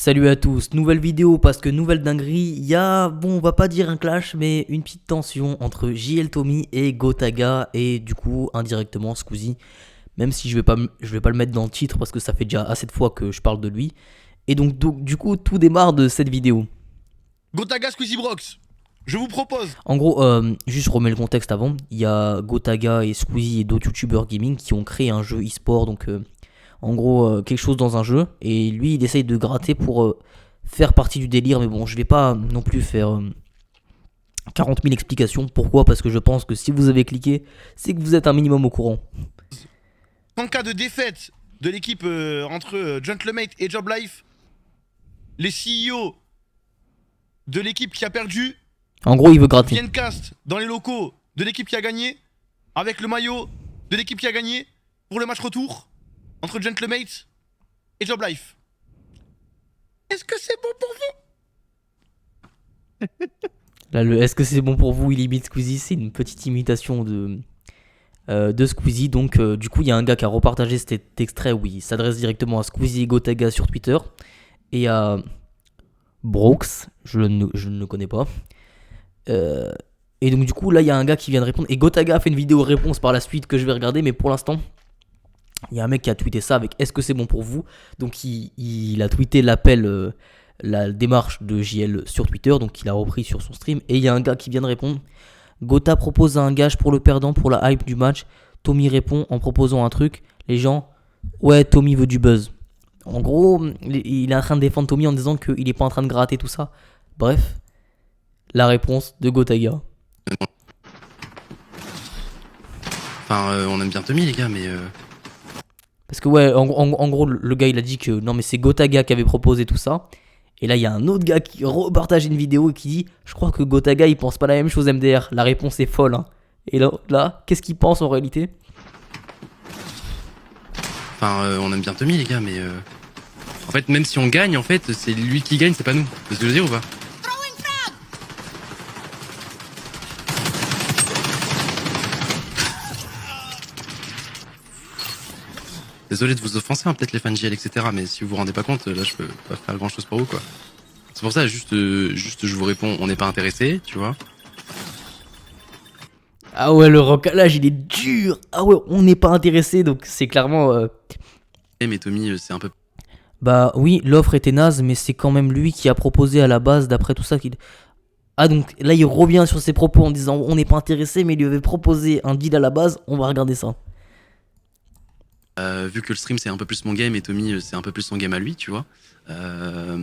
Salut à tous, nouvelle vidéo parce que nouvelle dinguerie, il y a, bon on va pas dire un clash mais une petite tension entre JL Tommy et Gotaga et du coup indirectement Squeezie, même si je vais pas le mettre dans le titre parce que ça fait déjà assez de fois que je parle de lui. Et donc du coup tout démarre de cette vidéo. Gotaga Squeezie Brox, je vous propose. En gros, juste je remets le contexte avant, il y a Gotaga et Squeezie et d'autres youtubeurs gaming qui ont créé un jeu e-sport, donc en gros quelque chose dans un jeu, et lui il essaye de gratter pour faire partie du délire, mais bon je vais pas non plus faire 40 000 explications. Pourquoi? Parce que je pense que si vous avez cliqué, c'est que vous êtes un minimum au courant. En cas de défaite de l'équipe entre Gentlemate et Job Life, les CEO de l'équipe qui a perdu En gros il veut gratter. viennent cast dans les locaux de l'équipe qui a gagné avec le maillot de l'équipe qui a gagné pour le match retour entre Gentlemate et Job Life. Est-ce que c'est bon pour vous? Là le est-ce que c'est bon pour vous, il imite Squeezie, c'est une petite imitation de Squeezie. Donc du coup il y a un gars qui a repartagé cet extrait où il s'adresse directement à Squeezie et Gotaga sur Twitter et à Brooks, je ne le connais pas. Et donc du coup là il y a un gars qui vient de répondre et Gotaga a fait une vidéo réponse par la suite que je vais regarder, mais pour l'instant il y a un mec qui a tweeté ça avec est-ce que c'est bon pour vous. Donc il a tweeté l'appel, la démarche de JL sur Twitter, donc il a repris sur son stream. Et il y a un gars qui vient de répondre: Gotha propose un gage pour le perdant pour la hype du match. Tommy répond en proposant un truc. Les gens, ouais, Tommy veut du buzz. En gros, il est en train de défendre Tommy en disant qu'il est pas en train de gratter tout ça. Bref, la réponse de Gotaga. Enfin, on aime bien Tommy, les gars, mais. Parce que, ouais, en gros, le gars il a dit que non, mais c'est Gotaga qui avait proposé tout ça. Et là, il y a un autre gars qui repartage une vidéo et qui dit: je crois que Gotaga il pense pas la même chose, MDR. La réponse est folle. Hein. Et là qu'est-ce qu'il pense en réalité? Enfin, on aime bien Tommy, les gars, mais. En fait, même si on gagne, en fait, c'est lui qui gagne, c'est pas nous. C'est ce que je veux dire ou pas? Désolé de vous offenser, hein, peut-être les fans de JL, etc. Mais si vous vous rendez pas compte, là, je peux pas faire grand chose pour vous, quoi. C'est pour ça, juste, je vous réponds, on n'est pas intéressé, tu vois. Ah ouais, le recalage il est dur. Ah ouais, on n'est pas intéressé, donc c'est clairement. Mais Tommy, c'est un peu. Bah oui, l'offre était naze, mais c'est quand même lui qui a proposé à la base, d'après tout ça qu'il. Ah donc là il revient sur ses propos en disant on n'est pas intéressé, mais il lui avait proposé un deal à la base. On va regarder ça. Vu que le stream c'est un peu plus mon game et Tommy c'est un peu plus son game à lui, tu vois. Ah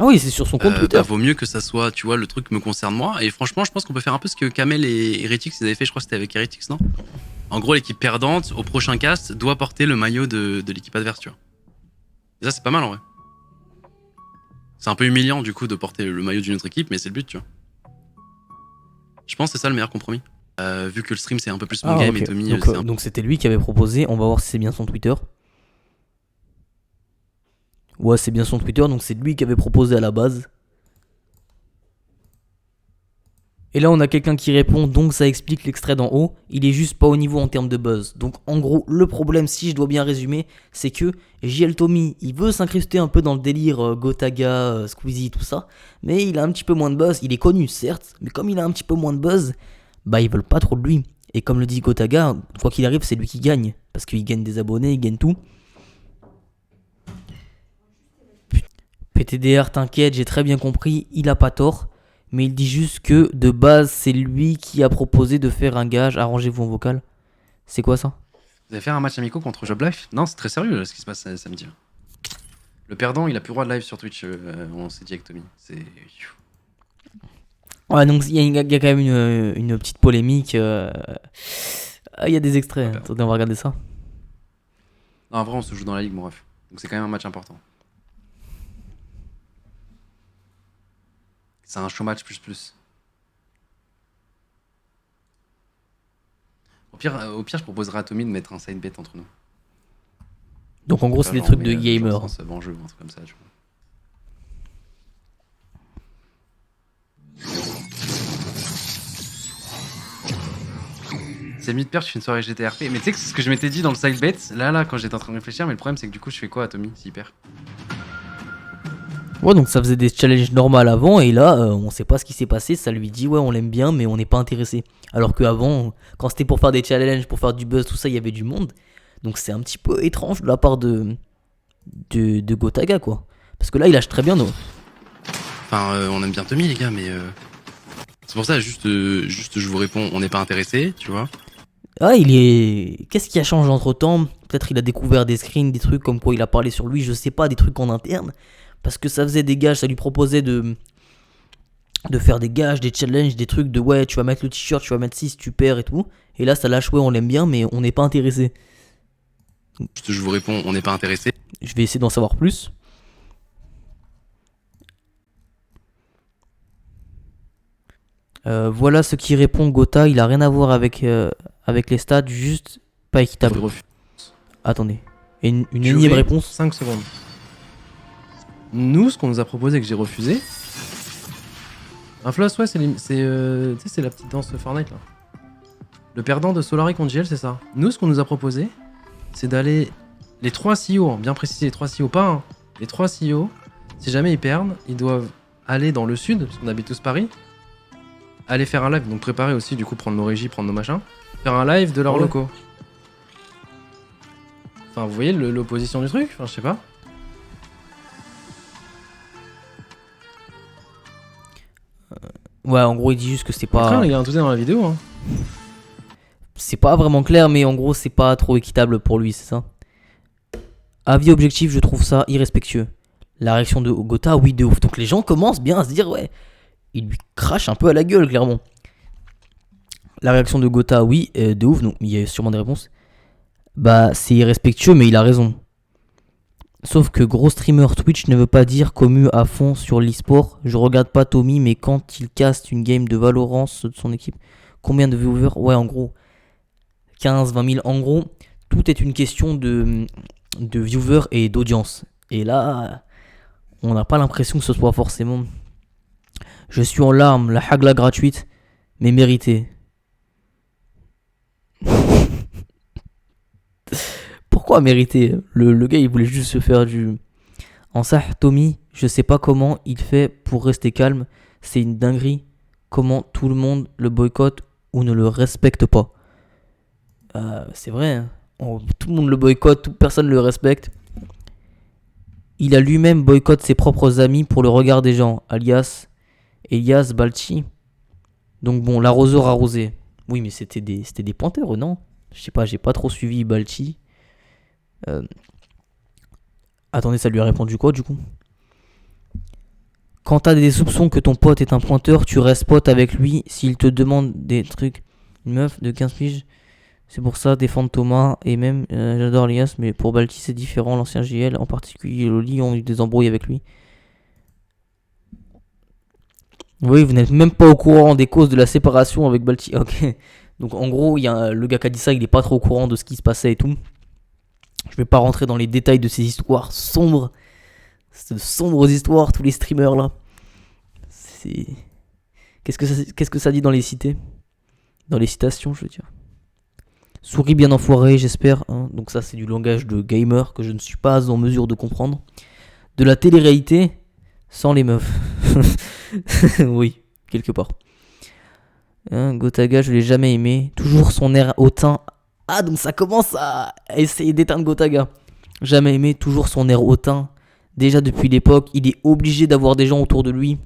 oui, c'est sur son compte Twitter. Bah, vaut mieux que ça soit, tu vois, le truc me concerne moi. Et franchement, je pense qu'on peut faire un peu ce que Kamel et Heretics ils avaient fait, je crois que c'était avec Heretics, non? En gros, l'équipe perdante, au prochain cast, doit porter le maillot de l'équipe adverse, tu vois. Et ça, c'est pas mal en vrai. C'est un peu humiliant du coup de porter le maillot d'une autre équipe, mais c'est le but, tu vois. Je pense que c'est ça le meilleur compromis. Vu que le stream c'est un peu plus mon game ok. et Tommy. Donc c'était lui qui avait proposé. On va voir si c'est bien son Twitter. Ouais, c'est bien son Twitter, donc c'est lui qui avait proposé à la base. Et là on a quelqu'un qui répond, donc ça explique l'extrait d'en haut. Il est juste pas au niveau en termes de buzz. Donc en gros, le problème, si je dois bien résumer, c'est que JL Tommy, il veut s'incruster un peu dans le délire Gotaga, Squeezie, tout ça. Mais il a un petit peu moins de buzz. Il est connu, certes, mais comme il a un petit peu moins de buzz, bah ils veulent pas trop de lui. Et comme le dit Gotaga, quoi qu'il arrive, c'est lui qui gagne. Parce qu'il gagne des abonnés, il gagne tout. PTDR, t'inquiète, j'ai très bien compris, il a pas tort. Mais il dit juste que de base, c'est lui qui a proposé de faire un gage. Arrangez-vous en vocal. C'est quoi ça? Vous allez faire un match amico contre Job Life? Non, c'est très sérieux là, ce qui se passe samedi. Le perdant, il a plus le droit de live sur Twitch, on s'est dit avec Tommy. C'est. Ouais, donc il y a quand même une petite polémique. Ah, il y a des extraits. Attendez, on va regarder ça. Non, en vrai, on se joue dans la ligue, mon ref. Donc c'est quand même un match important. C'est un show match plus. Au pire, je proposerais à Tommy de mettre un side bet entre nous. Donc en gros, c'est des trucs de gamer. Bon jeu, un truc comme ça, tu vois. C'est mi-de-perche, je fais une soirée GTRP. Mais tu sais que c'est ce que je m'étais dit dans le side bet, là, quand j'étais en train de réfléchir, mais le problème c'est que du coup, je fais quoi à Tommy s'il perd? Ouais, donc ça faisait des challenges normales avant, et là, on sait pas ce qui s'est passé. Ça lui dit, ouais, on l'aime bien, mais on n'est pas intéressé. Alors qu'avant, quand c'était pour faire des challenges, pour faire du buzz, tout ça, il y avait du monde. Donc c'est un petit peu étrange de la part de Gotaga, quoi. Parce que là, il lâche très bien, non? Enfin, on aime bien Tommy, les gars, mais c'est pour ça, juste, je vous réponds, on n'est pas intéressé, tu vois. Ah, il est. Qu'est-ce qui a changé entre temps? Peut-être il a découvert des screens, des trucs comme quoi il a parlé sur lui, je sais pas, des trucs en interne. Parce que ça faisait des gages, ça lui proposait de faire des gages, des challenges, des trucs de ouais, tu vas mettre le t-shirt, tu vas mettre 6, tu perds et tout. Et là, ça lâche, ouais, on l'aime bien, mais on n'est pas intéressé. Juste, je vous réponds, on n'est pas intéressé. Je vais essayer d'en savoir plus. Voilà ce qui répond Gotha, il a rien à voir avec les stats, juste pas équitable. Attendez. Et une énième réponse. 5 secondes. Nous, ce qu'on nous a proposé que j'ai refusé. Un floss, ouais, c'est tu sais, c'est la petite danse Fortnite là. Le perdant de Solari contre GL, c'est ça. Nous, ce qu'on nous a proposé, c'est d'aller. Les 3 CEO, bien précisé, les 3 CEO, pas un. Les 3 CEO, si jamais ils perdent, ils doivent aller dans le sud, parce qu'on habite tous Paris. Aller faire un live, donc préparer aussi, du coup, prendre nos régies, prendre nos machins. Faire un live de leurs Ouais. locaux. Enfin, vous voyez l'opposition du truc? Enfin, je sais pas. Ouais, en gros, il dit juste que c'est Après, pas. les gars, tout est dans la vidéo. Hein. C'est pas vraiment clair, mais en gros, c'est pas trop équitable pour lui, c'est ça. Avis objectif, je trouve ça irrespectueux. La réaction de Gotha, oui, de ouf. Donc les gens commencent bien à se dire, ouais, il lui crache un peu à la gueule, clairement. La réaction de Gotha, oui, de ouf. Donc il y a sûrement des réponses. Bah, c'est irrespectueux, mais il a raison. Sauf que gros streamer Twitch ne veut pas dire commu à fond sur l'e-sport. Je regarde pas Tommy, mais quand il caste une game de Valorant de son équipe, combien de viewers? Ouais, en gros, 15, 20 000. En gros, tout est une question de viewers et d'audience. Et là, on n'a pas l'impression que ce soit forcément. Je suis en larmes, la hagla gratuite, mais méritée. Pourquoi mériter? Le gars, il voulait juste se faire du. En ça, Tommy, je sais pas comment il fait pour rester calme. C'est une dinguerie. Comment tout le monde le boycotte ou ne le respecte pas. C'est vrai, hein. Tout le monde le boycotte, personne ne le respecte. Il a lui-même boycotté ses propres amis pour le regard des gens, alias Elias Balchi. Donc bon, l'arroseur arrosé. Oui, mais c'était des pointeurs, non? Je sais pas, j'ai pas trop suivi Balchi. Attendez, ça lui a répondu quoi du coup? Quand t'as des soupçons que ton pote est un pointeur, tu restes pote avec lui s'il te demande des trucs. Une meuf de 15 piges. C'est pour ça, défendre Thomas et même, j'adore Elias, mais pour Balti c'est différent, l'ancien JL, en particulier Loli, ont eu des embrouilles avec lui. Oui, vous n'êtes même pas au courant des causes de la séparation avec Balti. Ok. Donc en gros, il y a le gars qui a dit ça, il est pas trop au courant de ce qui se passait et tout. Je vais pas rentrer dans les détails de ces histoires sombres. Ces sombres histoires, tous les streamers là. C'est... Qu'est-ce que ça dit dans les cités? Dans les citations, je veux dire. Souris bien enfoiré, j'espère. Hein. Donc ça, c'est du langage de gamer que je ne suis pas en mesure de comprendre. De la télé-réalité sans les meufs. Oui, quelque part. Hein, Gotaga, je l'ai jamais aimé. Toujours son air hautain. Ah, donc ça commence à essayer d'éteindre Gotaga. Jamais aimé, toujours son air hautain. Déjà depuis l'époque, il est obligé d'avoir des gens autour de lui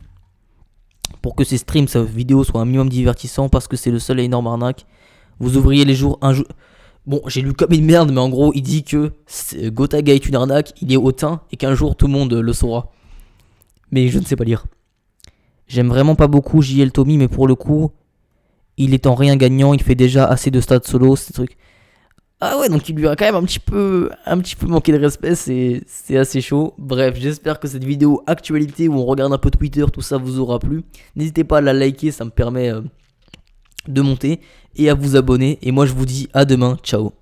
pour que ses streams, sa vidéo soient un minimum divertissant parce que c'est le seul et énorme arnaque. Vous ouvriez les jours un jour. Bon, j'ai lu comme une merde, mais en gros, il dit que Gotaga est une arnaque, il est hautain et qu'un jour tout le monde le saura. Mais je ne sais pas lire. J'aime vraiment pas beaucoup JL Tommy, mais pour le coup, il est en rien gagnant, il fait déjà assez de stats solo, ces trucs. Ah ouais, donc il lui a quand même un petit peu manqué de respect, c'est assez chaud. Bref, j'espère que cette vidéo actualité où on regarde un peu Twitter, tout ça vous aura plu. N'hésitez pas à la liker, ça me permet de monter et à vous abonner. Et moi je vous dis à demain, ciao.